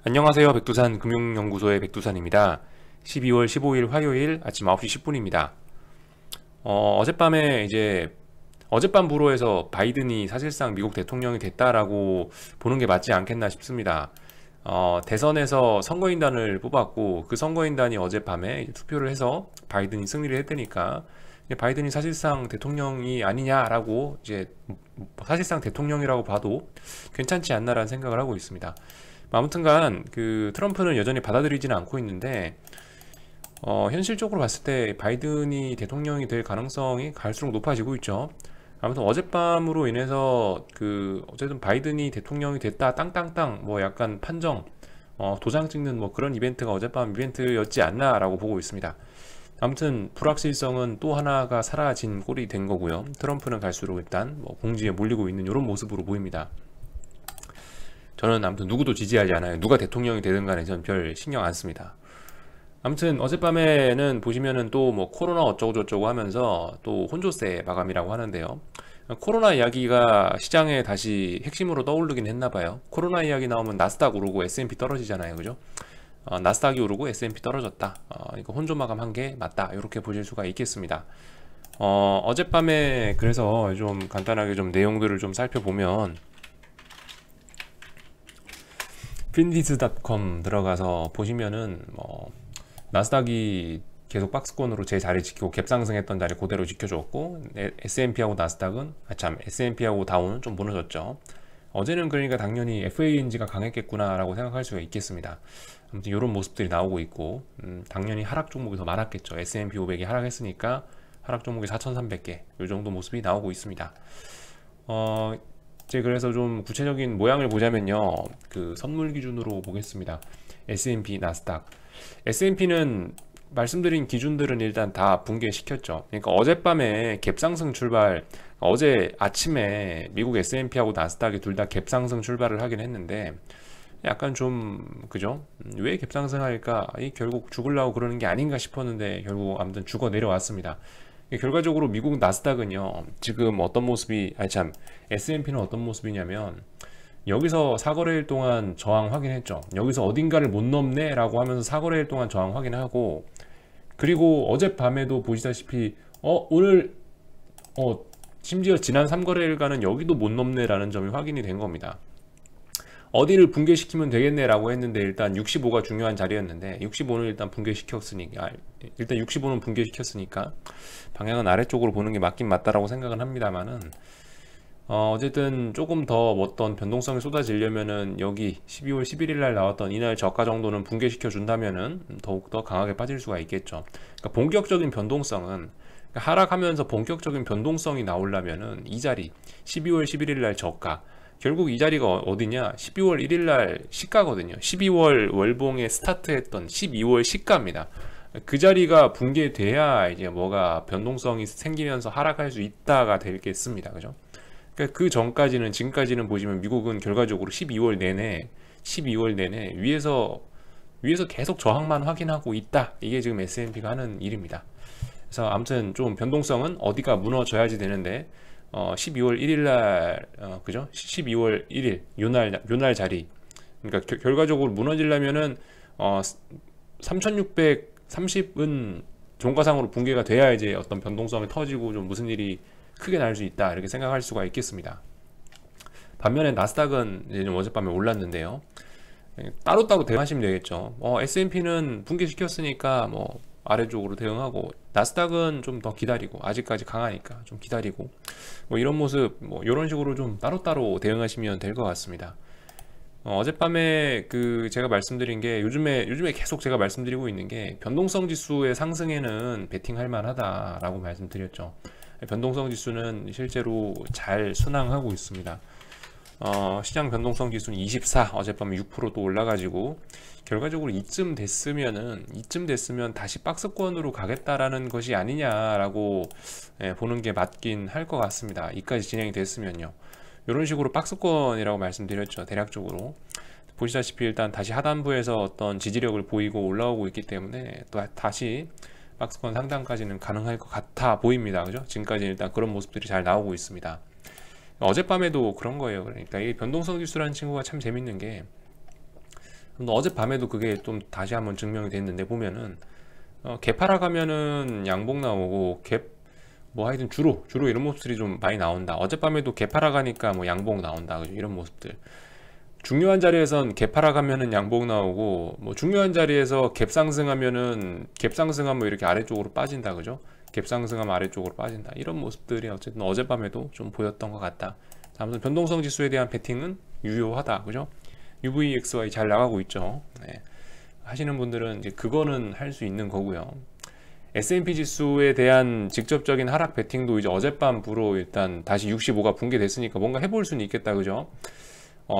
안녕하세요. 백두산 금융연구소의 백두산입니다. 12월 15일 화요일 아침 9시 10분입니다. 어젯밤에 어젯밤 불호에서 바이든이 사실상 미국 대통령이 됐다라고 보는 게 맞지 않겠나 싶습니다. 대선에서 선거인단을 뽑았고 그 선거인단이 어젯밤에 투표를 해서 바이든이 승리를 했다니까 바이든이 사실상 대통령이 아니냐라고 사실상 대통령이라고 봐도 괜찮지 않나라는 생각을 하고 있습니다. 아무튼간 그 트럼프는 여전히 받아들이지는 않고 있는데 현실적으로 봤을 때 바이든이 대통령이 될 가능성이 갈수록 높아지고 있죠. 아무튼 어젯밤으로 인해서 어쨌든 바이든이 대통령이 됐다 땅땅땅 뭐 약간 판정 도장 찍는 뭐 그런 이벤트가 어젯밤 이벤트였지 않나라고 보고 있습니다. 아무튼 불확실성은 또 하나가 사라진 꼴이 된 거고요. 트럼프는 갈수록 일단 뭐 공지에 몰리고 있는 이런 모습으로 보입니다. 저는 아무튼 누구도 지지하지 않아요. 누가 대통령이 되든 간에 저는 별 신경 안 씁니다. 아무튼 어젯밤에는 보시면은 또 뭐 코로나 어쩌고저쩌고 하면서 또 혼조세 마감이라고 하는데요. 코로나 이야기가 시장에 다시 핵심으로 떠오르긴 했나 봐요. 코로나 이야기 나오면 나스닥 오르고 S&P 떨어지잖아요. 그죠? 나스닥이 오르고 S&P 떨어졌다. 이거 혼조 마감한 게 맞다. 이렇게 보실 수가 있겠습니다. 어젯밤에 그래서 좀 간단하게 좀 내용들을 좀 살펴보면 finviz.com 들어가서 보시면은 나스닥이 계속 박스권으로 제 자리 지키고 갭상승했던 자리 그대로 지켜줬고 S&P하고 나스닥은 S&P하고 다우는 좀 무너졌죠. 어제는 그러니까 당연히 FANG가 강했겠구나 라고 생각할 수가 있겠습니다. 아무튼 이런 모습들이 나오고 있고 당연히 하락 종목이 더 많았겠죠. S&P 500이 하락했으니까 하락 종목이 4,300개 이 정도 모습이 나오고 있습니다. 그래서 좀 구체적인 모양을 보자면요, 그 선물 기준으로 보겠습니다. S&P, 나스닥. S&P는 말씀드린 기준들은 일단 다 붕괴시켰죠. 그러니까 어젯밤에 갭상승 출발, 어제 아침에 미국 S&P하고 나스닥이 둘 다 갭상승 출발을 하긴 했는데 약간 좀 그죠? 왜 갭상승할까? 결국 죽으려고 그러는 게 아닌가 싶었는데 결국 아무튼 죽어 내려왔습니다. 결과적으로 미국 나스닥은요 지금 어떤 모습이 S&P는 어떤 모습이냐면 여기서 4거래일 동안 저항 확인했죠. 여기서 어딘가를 못 넘네 라고 하면서 4거래일 동안 저항 확인하고, 그리고 어젯밤에도 보시다시피 오늘 심지어 지난 3거래일간은 여기도 못 넘네 라는 점이 확인이 된 겁니다. 어디를 붕괴시키면 되겠네 라고 했는데 일단 65가 중요한 자리였는데 65는 일단 붕괴시켰으니까 일단 65는 붕괴시켰으니까 방향은 아래쪽으로 보는 게 맞긴 맞다라고 생각은 합니다만은 어쨌든 조금 더 어떤 변동성이 쏟아지려면은 여기 12월 11일 날 나왔던 이날 저가 정도는 붕괴시켜 준다면은 더욱더 강하게 빠질 수가 있겠죠. 그러니까 본격적인 변동성은 하락하면서 본격적인 변동성이 나오려면은 이 자리 12월 11일 날 저가, 결국 이 자리가 어디냐, 12월 1일 날 시가거든요. 12월 월봉에 스타트했던 12월 시가입니다. 그 자리가 붕괴돼야 이제 뭐가 변동성이 생기면서 하락할 수 있다가 되겠습니다. 그죠? 그러니까 그 전까지는, 지금까지는 보시면 미국은 결과적으로 12월 내내 위에서 계속 저항만 확인하고 있다. 이게 지금 S&P가 하는 일입니다. 그래서 아무튼 좀 변동성은 어디가 무너져야지 되는데 12월 1일 날 그죠? 12월 1일 요날 자리, 그러니까 결과적으로 무너지려면은 3630은 종가상으로 붕괴가 돼야 이제 어떤 변동성이 터지고 좀 무슨 일이 크게 날 수 있다 이렇게 생각할 수가 있겠습니다. 반면에 나스닥은 이제 좀 어젯밤에 올랐는데요, 따로따로 대응하시면 되겠죠. S&P는 붕괴시켰으니까 뭐 아래쪽으로 대응하고, 나스닥은 좀 더 기다리고, 아직까지 강하니까 좀 기다리고, 뭐 이런 모습, 뭐 이런 식으로 좀 따로따로 대응하시면 될 것 같습니다. 어젯밤에 제가 말씀드린 게 요즘에 계속 제가 말씀드리고 있는 게 변동성 지수의 상승에는 베팅할 만하다라고 말씀드렸죠. 변동성 지수는 실제로 잘 순항하고 있습니다. 시장 변동성 지수는 24, 어젯밤에 6%또 올라가지고 결과적으로 이쯤 됐으면 다시 박스권으로 가겠다라는 것이 아니냐라고 보는 게 맞긴 할 것 같습니다. 이까지 진행이 됐으면요. 이런 식으로 박스권이라고 말씀드렸죠. 대략적으로 보시다시피 일단 다시 하단부에서 어떤 지지력을 보이고 올라오고 있기 때문에 또 다시 박스권 상단까지는 가능할 것 같아 보입니다. 그죠? 지금까지 일단 그런 모습들이 잘 나오고 있습니다. 어젯밤에도 그런 거예요. 그러니까 이 변동성 지수라는 친구가 참 재밌는 게 어젯밤에도 그게 좀 다시 한번 증명이 됐는데 보면은 개파락 하면은 양봉 나오고 갭 뭐 하여튼 주로 이런 모습들이 좀 많이 나온다. 어젯밤에도 개파락 하니까 뭐 양봉 나온다. 그죠? 이런 모습들. 중요한 자리에선 갭 하락하면은 양봉 나오고, 뭐 중요한 자리에서 갭 상승하면은 갭 상승하면 뭐 이렇게 아래쪽으로 빠진다. 그죠? 갭 상승하면 아래쪽으로 빠진다. 이런 모습들이 어쨌든 어젯밤에도 좀 보였던 것 같다. 아무튼 변동성 지수에 대한 베팅은 유효하다. 그죠? UVXY 잘 나가고 있죠. 네. 하시는 분들은 이제 그거는 할 수 있는 거고요. S&P 지수에 대한 직접적인 하락 베팅도 이제 어젯밤부로 일단 다시 65가 붕괴됐으니까 뭔가 해볼 수는 있겠다. 그죠?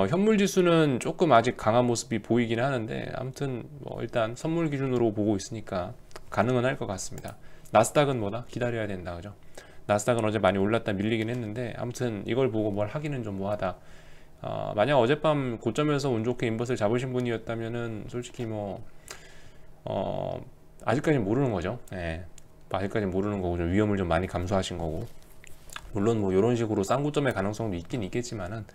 현물 지수는 조금 아직 강한 모습이 보이긴 하는데, 아무튼 뭐 일단 선물 기준으로 보고 있으니까 가능은 할 것 같습니다. 나스닥은 뭐다? 기다려야 된다. 그죠? 나스닥은 어제 많이 올랐다 밀리긴 했는데, 아무튼 이걸 보고 뭘 하기는 좀 뭐하다. 만약 어젯밤 고점에서 운 좋게 인버스를 잡으신 분이었다면은 솔직히 뭐 아직까지는 모르는 거죠. 예. 아직까지는 모르는 거고 좀 위험을 좀 많이 감수하신 거고, 물론 뭐 이런 식으로 쌍고점의 가능성도 있긴 있겠지만은,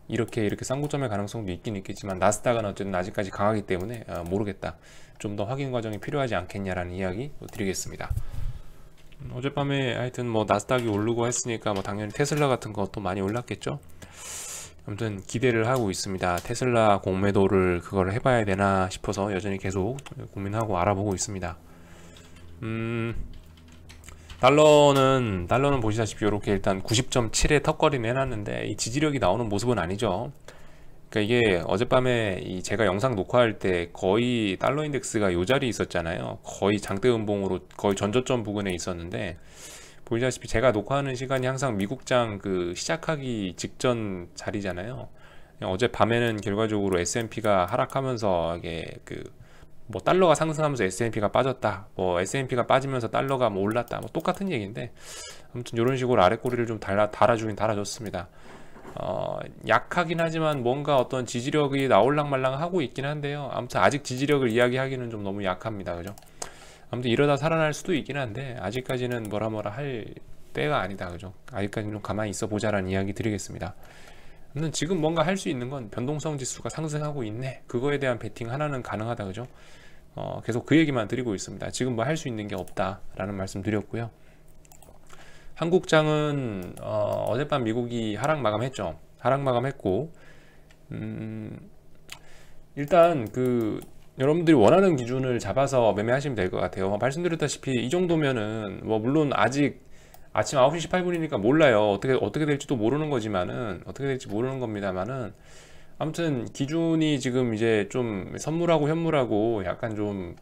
이렇게 쌍고점의 가능성도 있긴 있겠지만 나스닥은 어쨌든 아직까지 강하기 때문에 모르겠다. 좀 더 확인 과정이 필요하지 않겠냐라는 이야기 드리겠습니다. 어젯밤에 하여튼 뭐 나스닥이 오르고 했으니까 뭐 당연히 테슬라 같은 것도 많이 올랐겠죠. 아무튼 기대를 하고 있습니다. 테슬라 공매도를 그걸 해봐야 되나 싶어서 여전히 계속 고민하고 알아보고 있습니다. 달러는 보시다시피 이렇게 일단 90.7에 턱걸이는 해놨는데 이 지지력이 나오는 모습은 아니죠. 그러니까 이게 어젯밤에 제가 영상 녹화할 때 거의 달러 인덱스가 요 자리에 있었잖아요. 거의 장대 음봉으로 거의 전저점 부근에 있었는데, 보시다시피 제가 녹화하는 시간이 항상 미국장 그 시작하기 직전 자리잖아요. 어젯밤에는 결과적으로 S&P가 하락하면서 이게 뭐 달러가 상승하면서 S&P가 빠졌다, 뭐 S&P가 빠지면서 달러가 뭐 올랐다, 뭐 똑같은 얘기인데, 아무튼 이런 식으로 아래 꼬리를 좀 달아주긴 달아줬습니다. 약하긴 하지만 뭔가 어떤 지지력이 나올랑말랑 하고 있긴 한데요. 아무튼 아직 지지력을 이야기하기는 좀 너무 약합니다. 그죠? 아무튼 이러다 살아날 수도 있긴 한데 아직까지는 뭐라 할 때가 아니다. 그죠? 아직까지는 좀 가만히 있어 보자라는 이야기 드리겠습니다. 아무튼 지금 뭔가 할 수 있는 건 변동성 지수가 상승하고 있네, 그거에 대한 베팅 하나는 가능하다. 그죠? 계속 그 얘기만 드리고 있습니다. 지금 뭐 할 수 있는 게 없다라는 말씀 드렸고요. 한국장은 어젯밤 미국이 하락 마감했죠. 하락 마감했고, 일단 여러분들이 원하는 기준을 잡아서 매매하시면 될 것 같아요. 말씀드렸다시피 이 정도면은 뭐 물론 아직 아침 9시 18분이니까 몰라요. 어떻게 될지도 모르는 거지만은, 어떻게 될지 모르는 겁니다만은, 아무튼 기준이 지금 이제 좀 선물하고 현물하고 약간 좀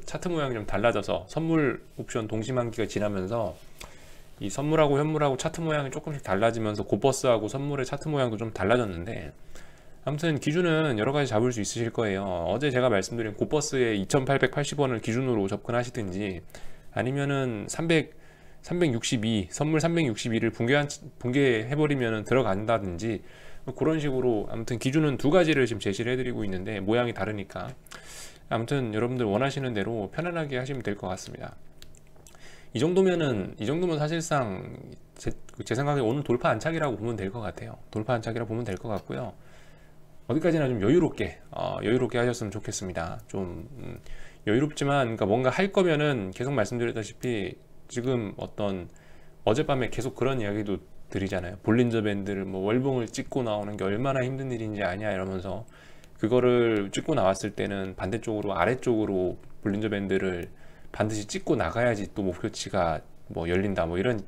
차트 모양이 좀 달라져서, 선물 옵션 동시만기가 지나면서 이 선물하고 현물하고 차트 모양이 조금씩 달라지면서 고버스하고 선물의 차트 모양도 좀 달라졌는데, 아무튼 기준은 여러 가지 잡을 수 있으실 거예요. 어제 제가 말씀드린 고버스의 2880원을 기준으로 접근하시든지, 아니면은 362 선물 362를 붕괴해버리면 들어간다든지, 그런 식으로 아무튼 기준은 두 가지를 지금 제시를 해드리고 있는데 모양이 다르니까 아무튼 여러분들 원하시는 대로 편안하게 하시면 될 것 같습니다. 이 정도면 사실상 제 생각에 오늘 돌파 안착이라고 보면 될 것 같아요. 돌파 안착이라고 보면 될 것 같고요. 어디까지나 좀 여유롭게 하셨으면 좋겠습니다. 좀 여유롭지만, 그러니까 뭔가 할 거면은 계속 말씀드렸다시피 지금 어젯밤에 계속 그런 이야기도 드리잖아요. 볼린저 밴드를 뭐 월봉을 찍고 나오는 게 얼마나 힘든 일인지 아냐 이러면서, 그거를 찍고 나왔을 때는 반대쪽으로 아래쪽으로 볼린저 밴드를 반드시 찍고 나가야지 또 목표치가 뭐 열린다, 뭐 이런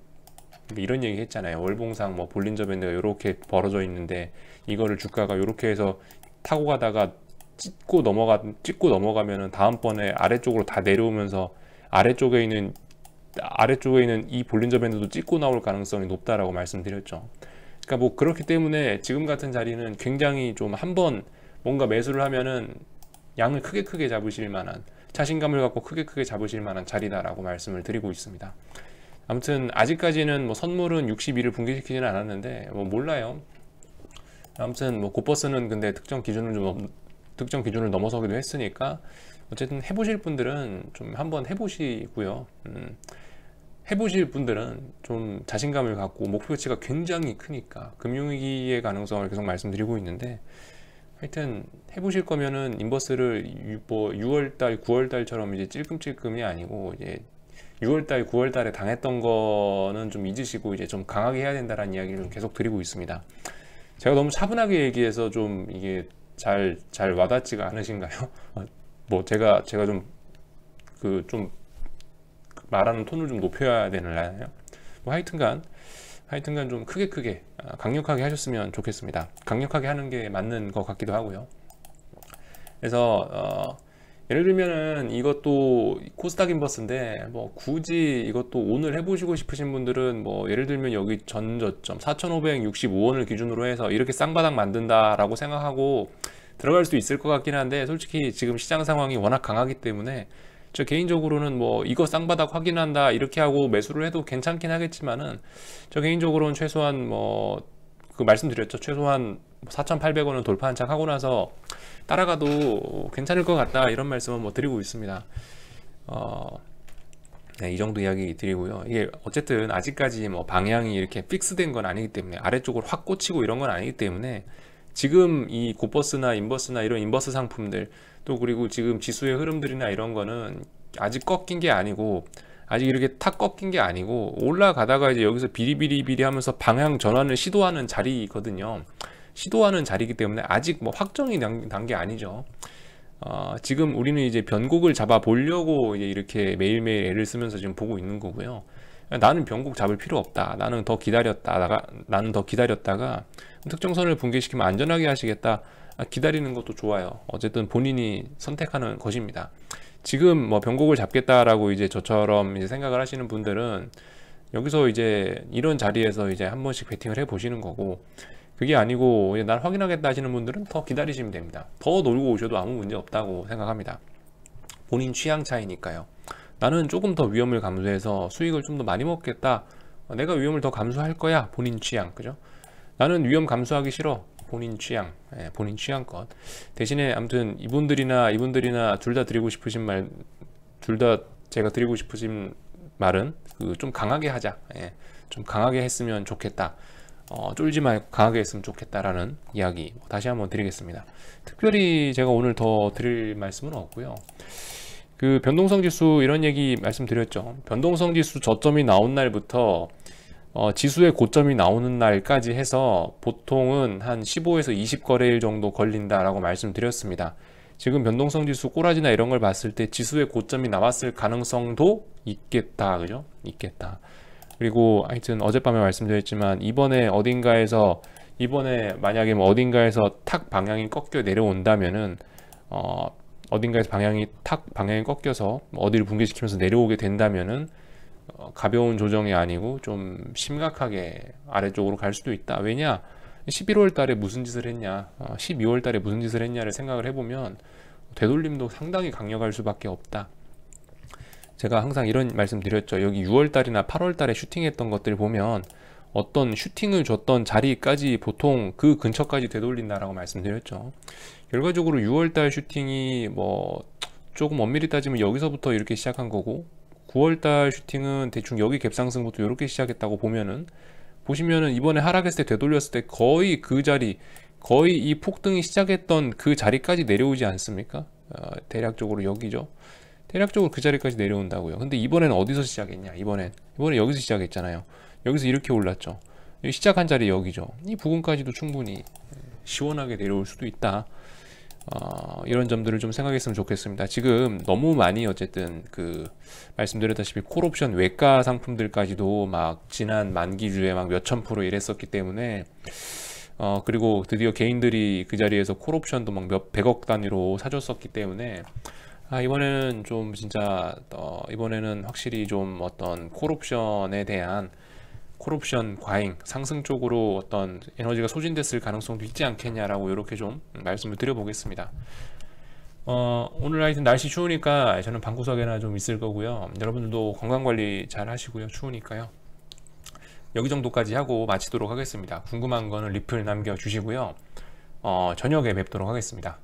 얘기 했잖아요. 월봉상 뭐 볼린저 밴드가 이렇게 벌어져 있는데 이거를 주가가 이렇게 해서 타고 가다가 찍고 넘어가면은 다음번에 아래쪽으로 다 내려오면서 아래쪽에 있는 이 볼린저 밴드도 찍고 나올 가능성이 높다라고 말씀드렸죠. 그러니까 뭐 그렇기 때문에 지금 같은 자리는 굉장히 좀 한번 뭔가 매수를 하면은 양을 크게 잡으실 만한, 자신감을 갖고 크게 잡으실 만한 자리다라고 말씀을 드리고 있습니다. 아무튼 아직까지는 뭐 선물은 62를 붕괴시키지는 않았는데 뭐 몰라요. 아무튼 뭐 고버스는 근데 특정 기준을 넘어서기도 했으니까, 어쨌든 해보실 분들은 좀 한번 해보시고요. 해보실 분들은 좀 자신감을 갖고, 목표치가 굉장히 크니까 금융위기의 가능성을 계속 말씀드리고 있는데, 하여튼 해보실 거면은 인버스를 뭐 6월달, 9월달처럼 이제 찔끔찔끔이 아니고 이제 6월달, 9월달에 당했던 거는 좀 잊으시고 이제 좀 강하게 해야 된다라는 이야기를 좀 계속 드리고 있습니다. 제가 너무 차분하게 얘기해서 좀 이게 잘 와닿지가 않으신가요? 뭐 제가 좀 좀 말하는 톤을 좀 높여야 되나요? 뭐 하여튼간 좀 크게 강력하게 하셨으면 좋겠습니다. 강력하게 하는 게 맞는 것 같기도 하고요. 그래서 예를 들면은 이것도 코스닥 인버스인데 뭐 굳이 이것도 오늘 해보시고 싶으신 분들은 뭐 예를 들면 여기 전저점 4,565원을 기준으로 해서 이렇게 쌍바닥 만든다라고 생각하고 들어갈 수도 있을 것 같긴 한데, 솔직히 지금 시장 상황이 워낙 강하기 때문에 저 개인적으로는 뭐 이거 쌍바닥 확인한다 이렇게 하고 매수를 해도 괜찮긴 하겠지만은, 저 개인적으로는 최소한 뭐 그 말씀드렸죠, 최소한 4,800원을 돌파한 착 하고 나서 따라가도 괜찮을 것 같다, 이런 말씀은 뭐 드리고 있습니다. 네, 이 정도 이야기 드리고요. 이게 어쨌든 아직까지 뭐 방향이 이렇게 픽스된 건 아니기 때문에, 아래쪽으로 확 꽂히고 이런 건 아니기 때문에, 지금 이 고버스나 인버스나 이런 인버스 상품들, 또 그리고 지금 지수의 흐름들이나 이런 거는 아직 꺾인 게 아니고, 아직 이렇게 탁 꺾인 게 아니고 올라가다가 이제 여기서 비리비리비리 하면서 방향 전환을 시도하는 자리거든요. 시도하는 자리이기 때문에 아직 뭐 확정이 난 게 아니죠. 지금 우리는 이제 변곡을 잡아 보려고 이제 이렇게 매일매일 애를 쓰면서 지금 보고 있는 거고요. 나는 변곡 잡을 필요 없다, 나는 더 기다렸다가 특정선을 붕괴시키면 안전하게 하시겠다, 기다리는 것도 좋아요. 어쨌든 본인이 선택하는 것입니다. 지금 뭐 변곡을 잡겠다라고 이제 저처럼 이제 생각을 하시는 분들은 여기서 이제 이런 자리에서 이제 한 번씩 베팅을 해 보시는 거고, 그게 아니고 난 확인하겠다 하시는 분들은 더 기다리시면 됩니다. 더 놀고 오셔도 아무 문제 없다고 생각합니다. 본인 취향 차이니까요. 나는 조금 더 위험을 감수해서 수익을 좀 더 많이 먹겠다, 내가 위험을 더 감수할 거야, 본인 취향, 그죠? 나는 위험 감수하기 싫어, 본인 취향, 본인 취향껏. 대신에 아무튼 이분들이나 둘 다 드리고 싶으신 말, 둘 다 제가 드리고 싶으신 말은 그 좀 강하게 하자, 좀 강하게 했으면 좋겠다, 쫄지 말고 강하게 했으면 좋겠다라는 이야기 다시 한번 드리겠습니다. 특별히 제가 오늘 더 드릴 말씀은 없고요. 그 변동성 지수 이런 얘기 말씀드렸죠. 변동성 지수 저점이 나온 날부터 지수의 고점이 나오는 날까지 해서 보통은 한 15에서 20거래일 정도 걸린다라고 말씀드렸습니다. 지금 변동성 지수 꼬라지나 이런 걸 봤을 때 지수의 고점이 나왔을 가능성도 있겠다, 그죠? 있겠다. 그리고 하여튼 어젯밤에 말씀드렸지만 이번에 만약에 뭐 어딘가에서 탁 방향이 꺾여 내려온다면은 어딘가에서 방향이 꺾여서 어디를 붕괴시키면서 내려오게 된다면은 가벼운 조정이 아니고 좀 심각하게 아래쪽으로 갈 수도 있다. 왜냐? 11월 달에 무슨 짓을 했냐, 12월 달에 무슨 짓을 했냐를 생각을 해보면 되돌림도 상당히 강력할 수밖에 없다. 제가 항상 이런 말씀 드렸죠. 여기 6월 달이나 8월 달에 슈팅했던 것들 보면 어떤 슈팅을 줬던 자리까지 보통 그 근처까지 되돌린다라고 말씀드렸죠. 결과적으로 6월 달 슈팅이 뭐 조금 엄밀히 따지면 여기서부터 이렇게 시작한 거고, 9월달 슈팅은 대충 여기 갭상승부터 이렇게 시작했다고 보시면은 이번에 하락했을 때 되돌렸을 때 거의 그 자리, 거의 이 폭등이 시작했던 그 자리까지 내려오지 않습니까? 대략적으로 여기죠. 대략적으로 그 자리까지 내려온다고요. 근데 이번에는 어디서 시작했냐? 이번에 여기서 시작했잖아요. 여기서 이렇게 올랐죠. 여기 시작한 자리 여기죠. 이 부분까지도 충분히 시원하게 내려올 수도 있다. 이런 점들을 좀 생각했으면 좋겠습니다. 지금 너무 많이 어쨌든 그 말씀드렸다시피 콜옵션 외가 상품들까지도 막 지난 만기주에 막 몇천 프로 이랬었기 때문에, 그리고 드디어 개인들이 그 자리에서 콜옵션도 막 백억 단위로 사줬었기 때문에, 이번에는 좀 진짜 이번에는 확실히 좀 어떤 콜옵션에 대한 콜옵션 과잉 상승 쪽으로 어떤 에너지가 소진됐을 가능성도 있지 않겠냐라고 이렇게 좀 말씀을 드려보겠습니다. 오늘 하여튼 날씨 추우니까 저는 방구석에나 좀 있을 거고요. 여러분들도 건강관리 잘 하시고요. 추우니까요. 여기 정도까지 하고 마치도록 하겠습니다. 궁금한 거는 리플 남겨주시고요. 저녁에 뵙도록 하겠습니다.